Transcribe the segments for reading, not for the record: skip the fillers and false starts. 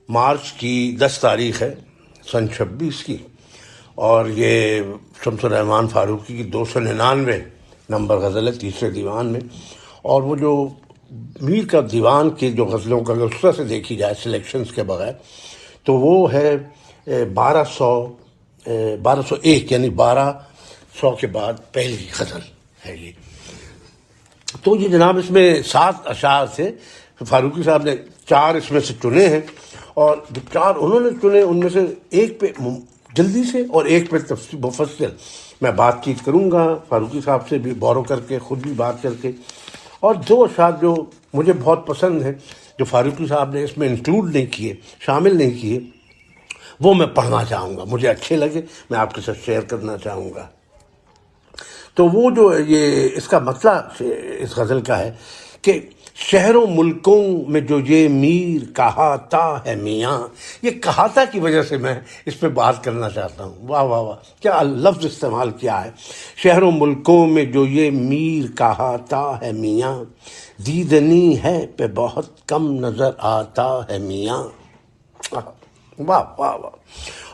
مارچ کی 10 تاریخ ہے سن 26 کی، اور یہ شمس الرحمن فاروقی کی 299 نمبر غزل ہے تیسرے دیوان میں. اور وہ جو میر کا دیوان کی جو غزلوں کا اگر اس طرح سے دیکھی جائے سلیکشنز کے بغیر تو وہ ہے 1201، یعنی 1200 کے بعد پہلی غزل ہے یہ. تو یہ جناب اس میں 7 اشعار تھے. فاروقی صاحب نے 4 اس میں سے چنے ہیں، اور جو 4 انہوں نے چنے ان میں سے ایک پہ جلدی سے اور ایک پہ مفصل میں بات چیت کروں گا، فاروقی صاحب سے بھی بورو کر کے، خود بھی بات کر کے. اور 2 اشعار جو مجھے بہت پسند ہیں جو فاروقی صاحب نے اس میں انکلوڈ نہیں کیے، شامل نہیں کیے، وہ میں پڑھنا چاہوں گا، مجھے اچھے لگے، میں آپ کے ساتھ شیئر کرنا چاہوں گا. تو وہ جو یہ اس کا مسئلہ اس غزل کا ہے کہ شہروں ملکوں میں جو یہ میر کہاتا ہے میاں، یہ کہاتا کی وجہ سے میں اس پہ بات کرنا چاہتا ہوں. واہ واہ واہ، کیا لفظ استعمال کیا ہے. شہروں ملکوں میں جو یہ میر کہاتا ہے میاں، دیدنی ہے پہ بہت کم نظر آتا ہے میاں. واہ واہ واہ.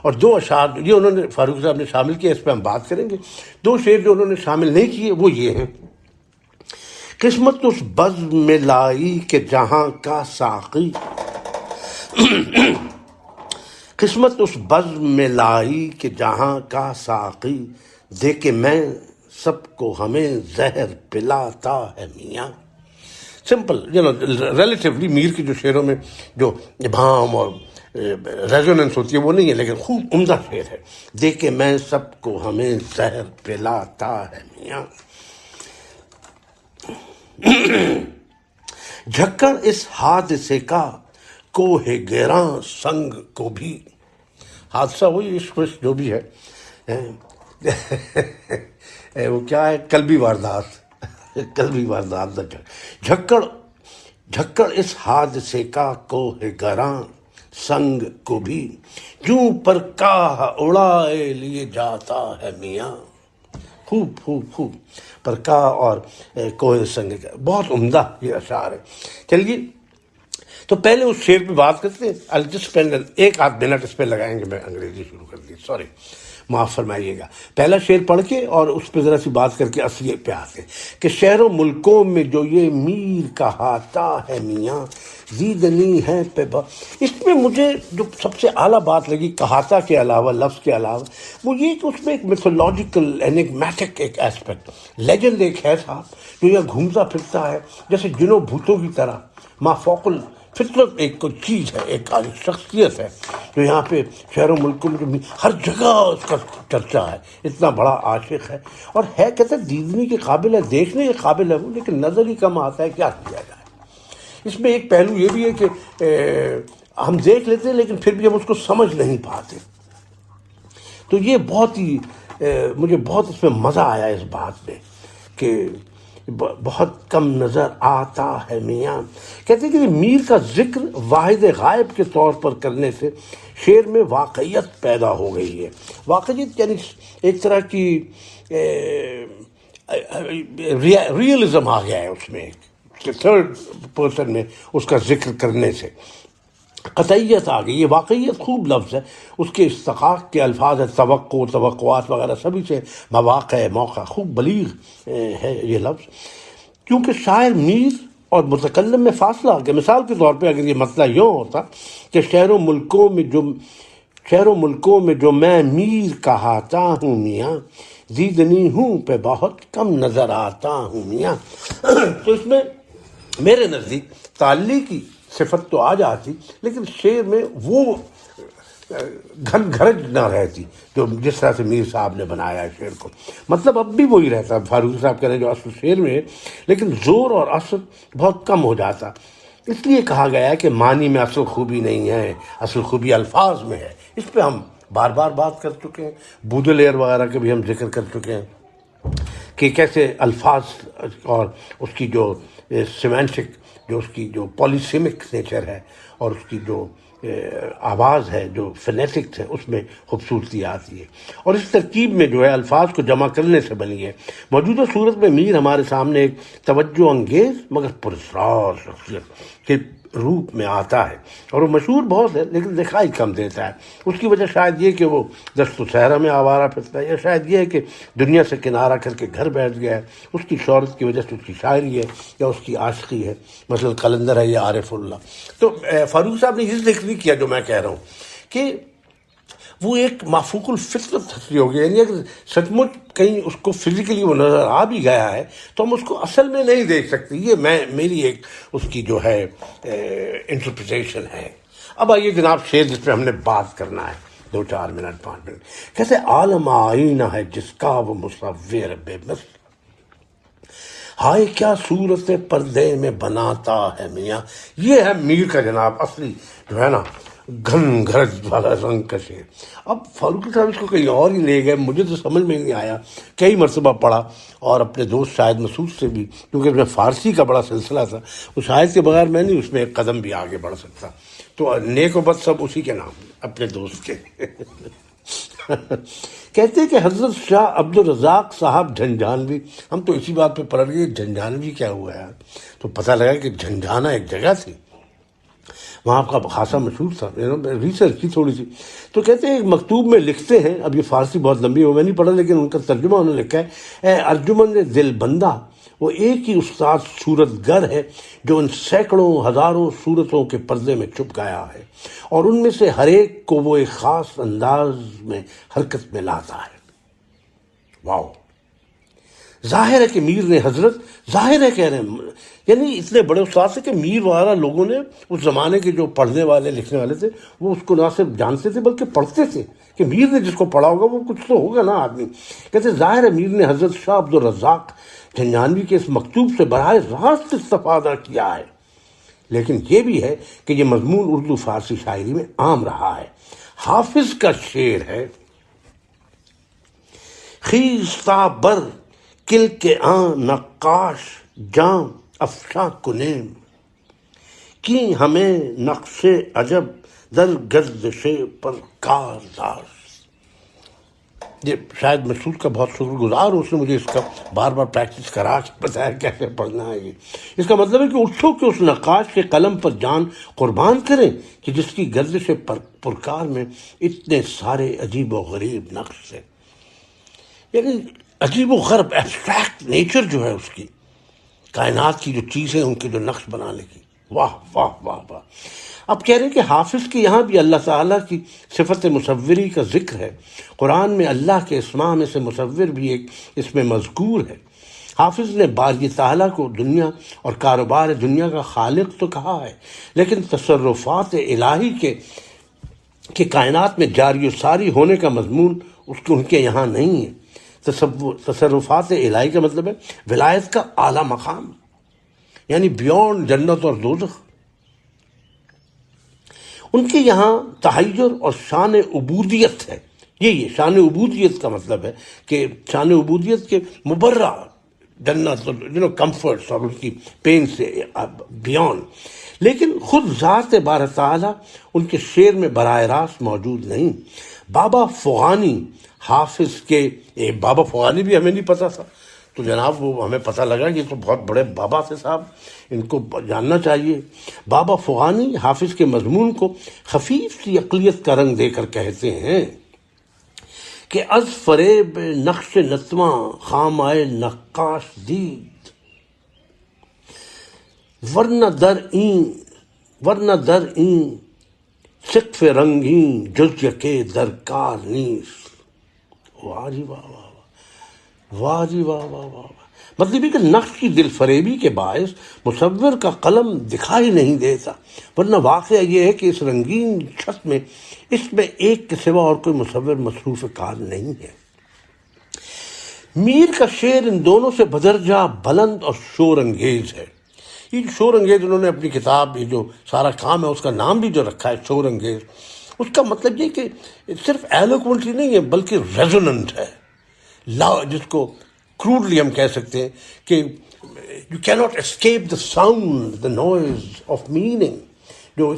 اور 2 اشعار یہ انہوں نے فاروق صاحب نے شامل کیا، اس پہ ہم بات کریں گے. 2 شعر جو انہوں نے شامل نہیں کیے وہ یہ ہیں: قسمت اس بزم میں لائی کہ جہاں کا ساقی، قسمت اس بزم میں لائی کہ جہاں کا ساقی، دے کے میں سب کو ہمیں زہر پلاتا ہے میاں. سمپل ریلیٹیولی میر کے جو شعروں میں جو ابہام اور ریزوننس ہوتی ہے وہ نہیں ہے، لیکن خوب عمدہ شعر ہے. دے کے میں سب کو ہمیں زہر پلاتا ہے میاں. جھکڑ اس حادثے کا کوہ گراں سنگ کو بھی، حادثہ وہی عشق وشق جو بھی ہے وہ کیا ہے، قلبی واردات، قلبی واردات. جھکڑ اس حادثے کا کوہ گراں سنگ کو بھی، جوں پر کاہ اڑائے لیے جاتا ہے میاں. خوب خوب خوب. پرکا اور کوہ سنگ کا بہت عمدہ یہ اشعار ہے. چلیے تو پہلے اس شعر پہ بات کرتے ہیں. I'll just spend 1-8 منٹ اس پہ لگائیں گے. میں انگریزی شروع کر دی، سوری، معاف فرمائیے گا. پہلا شعر پڑھ کے اور اس پہ ذرا سی بات کر کے اصلی پہ آتے ہیں کہ شہروں ملکوں میں جو یہ میر کہاتا ہے میاں، دیدنی ہے پہ اس میں مجھے جو سب سے اعلیٰ بات لگی کہاتا کے علاوہ، لفظ کے علاوہ، وہ یہ کہ اس میں ایک میتھولوجیکل انگمیٹک ایک ایسپیکٹ، لیجنڈ ایک ہے صاحب جو یہاں گھومتا پھرتا ہے جیسے جنوں بھوتوں کی طرح، مافوق الفطرت ایک کوئی چیز ہے، ایک شخصیت ہے جو یہاں پہ شہروں ملکوں میں جو ہر جگہ اس کا چرچا ہے. اتنا بڑا عاشق ہے اور ہے کہتے ہیں دیدنی کے قابل ہے، دیکھنے کے قابل ہے وہ، لیکن نظر ہی کم آتا ہے. کیا کیا جائے. اس میں ایک پہلو یہ بھی ہے کہ ہم دیکھ لیتے ہیں لیکن پھر بھی ہم اس کو سمجھ نہیں پاتے. تو یہ بہت ہی مجھے بہت اس میں مزہ آیا اس بات میں کہ بہت کم نظر آتا ہے میاں. کہتے ہیں کہ میر کا ذکر واحد غائب کے طور پر کرنے سے شعر میں واقعیت پیدا ہو گئی ہے. واقعیت یعنی ایک طرح کی ریئلزم آ گیا ہے اس میں، تھرڈ پرسن میں اس کا ذکر کرنے سے قطعیت آ گئی. یہ واقعیت خوب لفظ ہے. اس کے استحقاق کے الفاظ ہے توقع، توقعات وغیرہ سبھی سے مواقع، موقع، خوب بلیغ ہے یہ لفظ. کیونکہ شاعر میر اور متکلم میں فاصلہ آ گیا. مثال کے طور پہ اگر یہ مسئلہ یوں ہوتا کہ شہروں ملکوں میں جو میں میر کہاتا ہوں میاں، دیدنی ہوں پہ بہت کم نظر آتا ہوں میاں، تو اس میں میرے نزدیک تعلی کی صفت تو آ جاتی لیکن شعر میں وہ گھن گھرج نہ رہتی جو جس طرح سے میر صاحب نے بنایا ہے شعر کو. مطلب اب بھی وہی رہتا، فاروق صاحب کہہ رہے ہیں جو اصل شعر میں ہے، لیکن زور اور اثر بہت کم ہو جاتا. اس لیے کہا گیا ہے کہ معنی میں اصل خوبی نہیں ہے، اصل خوبی الفاظ میں ہے. اس پہ ہم بار بار بات کر چکے ہیں، بودلیر وغیرہ کے بھی ہم ذکر کر چکے ہیں کہ کیسے الفاظ اور اس کی جو سیمینٹک، جو اس کی جو پالیسیمک نیچر ہے اور اس کی جو آواز ہے، جو فنیٹکس ہے، اس میں خوبصورتی آتی ہے. اور اس ترکیب میں جو ہے الفاظ کو جمع کرنے سے بنی ہے. موجودہ صورت میں میر ہمارے سامنے ایک توجہ انگیز مگر پراسرار شخصیت کے روپ میں آتا ہے، اور وہ مشہور بہت ہے لیکن دکھائی کم دیتا ہے۔ اس کی وجہ شاید یہ کہ وہ دست و صحرا میں آوارہ پھرتا ہے، یا شاید یہ ہے کہ دنیا سے کنارہ کر کے گھر بیٹھ گیا ہے۔ اس کی شہرت کی وجہ سے اس کی شاعری ہے یا اس کی عاشقی ہے، مثلا قلندر ہے یا عارف اللہ۔ تو فاروق صاحب نے یہ ذکر نہیں کیا جو میں کہہ رہا ہوں کہ وہ ایک مافوق الفطرت ہستی ہو گئی، یعنی اگر سچ مچ کہیں اس کو فزیکلی وہ نظر آ بھی گیا ہے تو ہم اس کو اصل میں نہیں دیکھ سکتے۔ یہ میری ایک اس کی جو ہے انٹرپریٹیشن ہے۔ اب آئیے جناب شعر جس پہ ہم نے بات کرنا ہے 2-4 منٹ 5 منٹ۔ کیسے عالم آئینہ ہے جس کا وہ مصور بے مثل، ہائے کیا صورت پردے میں بناتا ہے میاں۔ یہ ہے میر کا جناب اصلی جو ہے نا گھن گھرج والا رنگ کا شعر۔ اب فاروقی صاحب اس کو کہیں اور ہی لے گئے، مجھے تو سمجھ میں نہیں آیا، کئی مرتبہ پڑھا، اور اپنے دوست شاہد مسعود سے بھی، کیونکہ اس میں فارسی کا بڑا سلسلہ تھا، اس شاہد کے بغیر میں نہیں اس میں ایک قدم بھی آگے بڑھ سکتا۔ تو نیک و بد سب اسی کے نام، اپنے دوست کے۔ کہتے ہیں کہ حضرت شاہ عبد الرزاق صاحب جھنجھانوی، ہم تو اسی بات پہ پڑھ گئے جھنجھانوی کیا ہوا ہے، تو پتہ لگا کہ جھنجھانا ایک جگہ تھی، وہاں کا خاصا مشہور تھا۔ ریسرچ کی تھوڑی سی، تو کہتے ہیں ایک مکتوب میں لکھتے ہیں، اب یہ فارسی بہت لمبی ہو میں نہیں پڑھا لیکن ان کا ترجمہ انہوں نے لکھا ہے، اے ارجمن دل بندہ، وہ ایک ہی استاد صورت گر ہے جو ان سینکڑوں ہزاروں صورتوں کے پردے میں چھپ گیا ہے، اور ان میں سے ہر ایک کو وہ ایک خاص انداز میں حرکت میں لاتا ہے۔ واو! ظاہر ہے کہ میر نے حضرت، ظاہر ہے کہہ رہے ہیں، یعنی اتنے بڑے استاد سے کہ میر وغیرہ لوگوں نے اس زمانے کے جو پڑھنے والے لکھنے والے تھے وہ اس کو نہ صرف جانتے تھے بلکہ پڑھتے تھے کہ میر نے جس کو پڑھا ہوگا وہ کچھ تو ہوگا نا آدمی۔ کہتے ظاہر ہے میر نے حضرت شاہ عبد الرزاق جھنجھانوی کے اس مکتوب سے براہ راست استفادہ کیا ہے، لیکن یہ بھی ہے کہ یہ مضمون اردو فارسی شاعری میں عام رہا ہے۔ حافظ کا شعر ہے، خیزتا بر کل کے آن نقاش جام افشاں کنیم، کی ہمیں نقش عجب در گردش پر کارداش۔ یہ شاید مسعود کا بہت شکر گزار ہوں، اس نے مجھے اس کا بار بار پریکٹس کرا کے بتایا کیسے پڑھنا ہے۔ یہ اس کا مطلب ہے کہ اٹھو کہ اس نقاش کے قلم پر جان قربان کریں کہ جس کی گردش پرکار میں اتنے سارے عجیب و غریب نقش ہیں، یعنی عجیب و غرب ایبسٹریکٹ نیچر جو ہے اس کی، کائنات کی جو چیزیں ان کے جو نقش بنانے کی، واہ واہ واہ واہ۔ اب کہہ رہے ہیں کہ حافظ کی یہاں بھی اللہ تعالیٰ کی صفت مصوری کا ذکر ہے۔ قرآن میں اللہ کے اسماء میں سے مصور بھی ایک اس میں مذکور ہے۔ حافظ نے باری تعالیٰ کو دنیا اور کاروبار دنیا کا خالق تو کہا ہے، لیکن تصرفات الہی کے کائنات میں جاری و ساری ہونے کا مضمون ان کے یہاں نہیں ہے۔ تصرفات الہی کا مطلب ہے ولایت کا اعلیٰ مقام، یعنی بیونڈ جنت اور دوزخ۔ ان کے یہاں تحیر اور شان عبودیت ہے۔ یہ شان عبودیت کا مطلب ہے کہ شان عبودیت کے مبرہ جنت، کمفرٹس اور ان کی پین سے بیونڈ، لیکن خود ذات بار تعالیٰ ان کے شعر میں براہ راست موجود نہیں۔ بابا فغانی حافظ کے، بابا فغانی بھی ہمیں نہیں پتہ تھا، تو جناب وہ ہمیں پتہ لگا، یہ تو بہت بڑے بابا تھے صاحب، ان کو جاننا چاہیے۔ بابا فغانی حافظ کے مضمون کو خفیف سی عقلیت کا رنگ دے کر کہتے ہیں کہ از فریب نقش نتواں خام آئے نقاش دید، ورنہ در این سقف رنگین جز یکے درکار نیست۔ واہ جی واہ واہ واہ، واہ جی واہ واہ واہ۔ مطلب یہ کہ نقش کی دل فریبی کے باعث مصور کا قلم دکھائی نہیں دیتا، ورنہ واقعہ یہ ہے کہ اس رنگین چھت میں اس میں ایک کے سوا اور کوئی مصور مصروف کار نہیں ہے۔ میر کا شعر ان دونوں سے بدرجہ بلند اور شور انگیز ہے۔ یہ شور انگیز انہوں نے اپنی کتاب، یہ جو سارا کام ہے اس کا نام بھی جو رکھا ہے شور انگیز، اس کا مطلب یہ کہ صرف ایلوکوینٹ ہی نہیں ہے بلکہ ریزوننٹ ہے، جس کو کروڈلی ہم کہہ سکتے ہیں کہ یو کی not escape the sound the noise of meaning, جو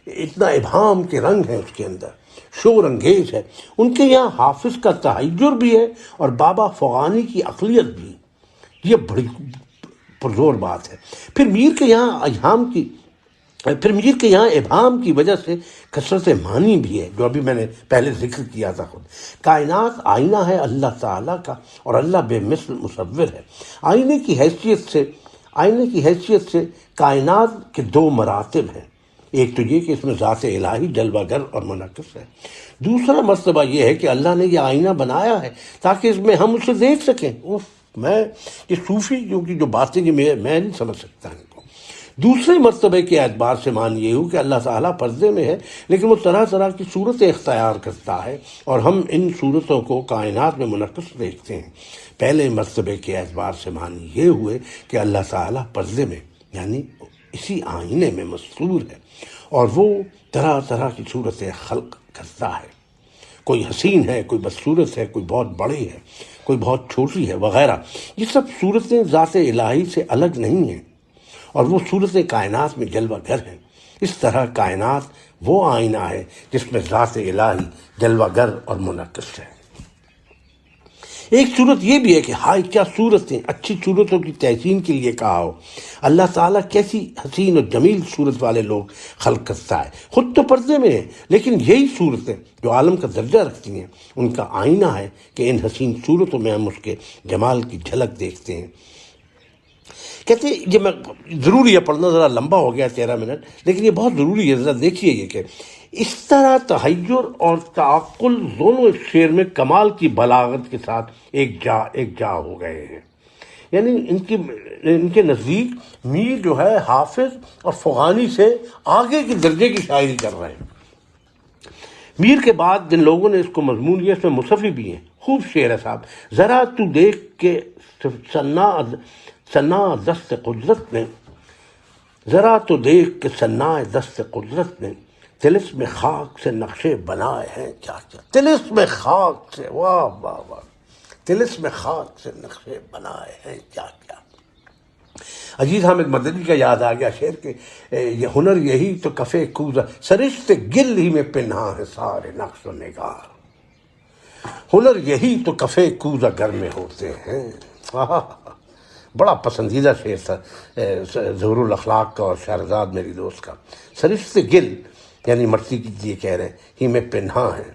اتنا ابہام کے رنگ ہیں اس کے اندر، شور انگیز ہے۔ ان کے یہاں حافظ کا تحیر بھی ہے اور بابا فغانی کی عقلیت بھی، یہ بڑی پرزور بات ہے۔ پھر میر کے یہاں ایہام کی پھر میر کے یہاں ابہام کی وجہ سے کثرت معنی بھی ہے، جو ابھی میں نے پہلے ذکر کیا تھا خود۔ کائنات آئینہ ہے اللہ تعالیٰ کا، اور اللہ بے مثل مصور ہے۔ آئینے کی حیثیت سے کائنات کے دو مراتب ہیں، ایک تو یہ کہ اس میں ذات الہی جلوہ گر اور منعکس ہے، دوسرا مرتبہ یہ ہے کہ اللہ نے یہ آئینہ بنایا ہے تاکہ اس میں ہم اسے دیکھ سکیں۔ میں یہ صوفی جو باتیں میں نہیں سمجھ سکتا ان کو۔ دوسرے مرتبے کے اعتبار سے مان یہ ہو کہ اللہ تعالیٰ پردے میں ہے، لیکن وہ طرح طرح کی صورتیں اختیار کرتا ہے اور ہم ان صورتوں کو کائنات میں منعکس دیکھتے ہیں۔ پہلے مرتبے کے اعتبار سے مان یہ ہوئے کہ اللہ تعالیٰ پردے میں یعنی اسی آئینے میں مستور ہے، اور وہ طرح طرح کی صورتیں خلق کرتا ہے۔ کوئی حسین ہے، کوئی بدصورت ہے، کوئی بہت بڑی ہے، کوئی بہت چھوٹی ہے وغیرہ۔ یہ سب صورتیں ذات الہی سے الگ نہیں ہیں، اور وہ صورتیں کائنات میں جلوہ گر ہیں۔ اس طرح کائنات وہ آئینہ ہے جس میں ذات الہی جلوہ گر اور منعکس ہے۔ ایک صورت یہ بھی ہے کہ ہائے کیا صورتیں، اچھی صورتوں کی تحسین کے لیے کہا ہو۔ اللہ تعالیٰ کیسی حسین اور جمیل صورت والے لوگ خلق کرتا ہے، خود تو پردے میں ہے، لیکن یہی صورتیں جو عالم کا درجہ رکھتی ہیں ان کا آئینہ ہے کہ ان حسین صورتوں میں ہم اس کے جمال کی جھلک دیکھتے ہیں۔ کہتے ہیں یہ میں ضروری ہے پڑھنا، ذرا لمبا ہو گیا 13 منٹ، لیکن یہ بہت ضروری ہے، ذرا دیکھیے یہ کہ اس طرح تحیر اور تعقل دونوں اس شعر میں کمال کی بلاغت کے ساتھ ایک جا ہو گئے ہیں۔ یعنی ان کے نزدیک میر جو ہے حافظ اور فغانی سے آگے کے درجے کی شاعری کر رہے ہیں۔ میر کے بعد جن لوگوں نے اس کو مضمون لیا اس میں مصفی بھی ہیں، خوب شعر ہے صاحب۔ ذرا تو دیکھ کے ثنا دست قدرت نے، ذرا تو دیکھ کے ثنا دست قدرت نے، طلسم خاک سے نقشے بنائے ہیں کیا کیا۔ طلسم خاک سے، واہ واہ واہ، طلسم خاک سے نقشے بنائے ہیں کیا کیا۔ عزیز حامد مدنی کا یاد آ گیا شعر کہ یہ ہنر یہی تو کفے کوزہ، سرشت گل ہی میں پنہاں ہے سارے نقش و نگار۔ ہنر یہی تو کفے کوزہ گر میں ہوتے ہیں۔ بڑا پسندیدہ شعر تھا ظہور الاخلاق کا اور شہرزاد میری دوست کا۔ سرشت گل یعنی مرتی کی یہ کہہ رہے ہیں ہی میں پنہاں ہے،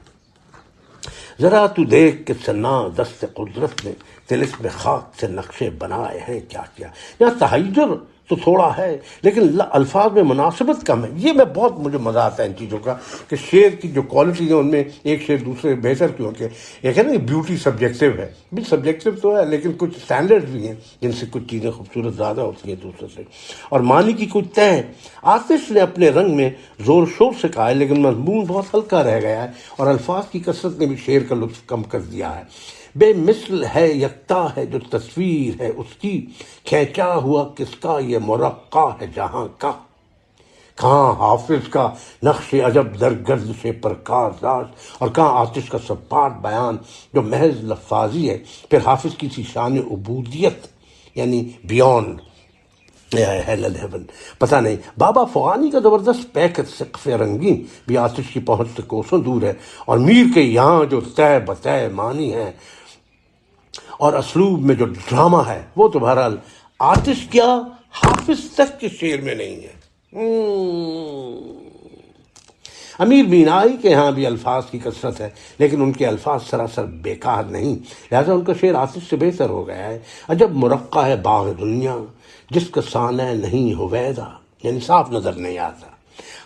ذرا تو دیکھ کہ ثنا دست قدرت نے، طلسم خاک سے نقشے بنائے ہیں کیا کیا۔ یہاں تحیر تو تھوڑا ہے لیکن الفاظ میں مناسبت کم ہے۔ یہ میں بہت مجھے مزہ آتا ہے ان چیزوں کا کہ شعر کی جو کوالٹی ہے ان میں ایک شعر دوسرے بہتر کیوں کہ ایک ہے نا بیوٹی سبجیکٹیو ہے، بھی سبجیکٹیو تو ہے لیکن کچھ اسٹینڈرڈ بھی ہیں جن سے کچھ چیزیں خوبصورت زیادہ ہوتی ہیں دوسرے سے، اور معنی کی کچھ طے ہے۔ آتش نے اپنے رنگ میں زور شور سے کہا ہے لیکن مضمون بہت ہلکا رہ گیا ہے، اور الفاظ کی کثرت نے بھی شعر کا لطف کم کر دیا ہے۔ بے مثل ہے یکتا ہے جو تصویر ہے اس کی، کھینچا ہوا کس کا یہ مرقع ہے جہاں کا۔ کہاں حافظ کا نقش عجب در گردش پرکار داشت، اور کہاں آتش کا سپاٹ بیان جو محض لفاظی ہے۔ پھر حافظ کی سی شان عبودیت یعنی بیونڈ ہیون، پتہ نہیں۔ بابا فغانی کا زبردست پیکر سقف رنگین بھی آتش کی پہنچ سے کوسوں دور ہے، اور میر کے یہاں جو طے بطے معنی ہے اور اسلوب میں جو ڈرامہ ہے وہ تو بہرحال آتش کیا حافظ تک کے شعر میں نہیں ہے۔ امیر مینائی کے ہاں بھی الفاظ کی کثرت ہے لیکن ان کے الفاظ سراسر بیکار نہیں، لہذا ان کا شعر آتش سے بہتر ہو گیا ہے۔ عجب مرقع ہے باغ دنیا جس کا صانع نہیں ہویدا، یعنی صاف نظر نہیں آتا۔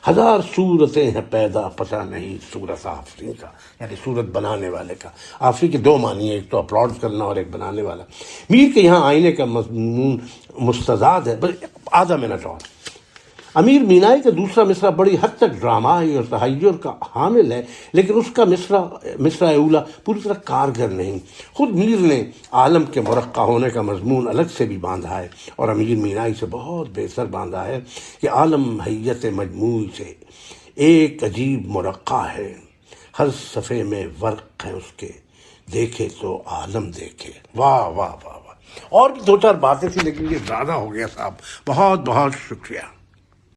ہزار صورتیں ہیں پیدا پتہ نہیں صورت آفرین کا، یعنی صورت بنانے والے کا۔ آفری کے دو معنی ہیں، ایک تو اپلوڈ کرنا اور ایک بنانے والا۔ میر کے یہاں آئینے کا مضمون مستزاد ہے، بس آدھا منٹ اور۔ امیر مینائی کا دوسرا مصرع بڑی حد تک ڈرامائی اور تحیر کا حامل ہے لیکن اس کا مصرع اولا پوری طرح کارگر نہیں۔ خود میر نے عالم کے مرقع ہونے کا مضمون الگ سے بھی باندھا ہے، اور امیر مینائی سے بہت بہتر باندھا ہے کہ عالم حیت مجموعی سے ایک عجیب مرقع ہے، ہر صفحے میں ورق ہے اس کے، دیکھے تو عالم دیکھے۔ واہ واہ واہ واہ، اور بھی دو چار باتیں تھیں لیکن یہ زیادہ ہو گیا صاحب، بہت بہت شکریہ۔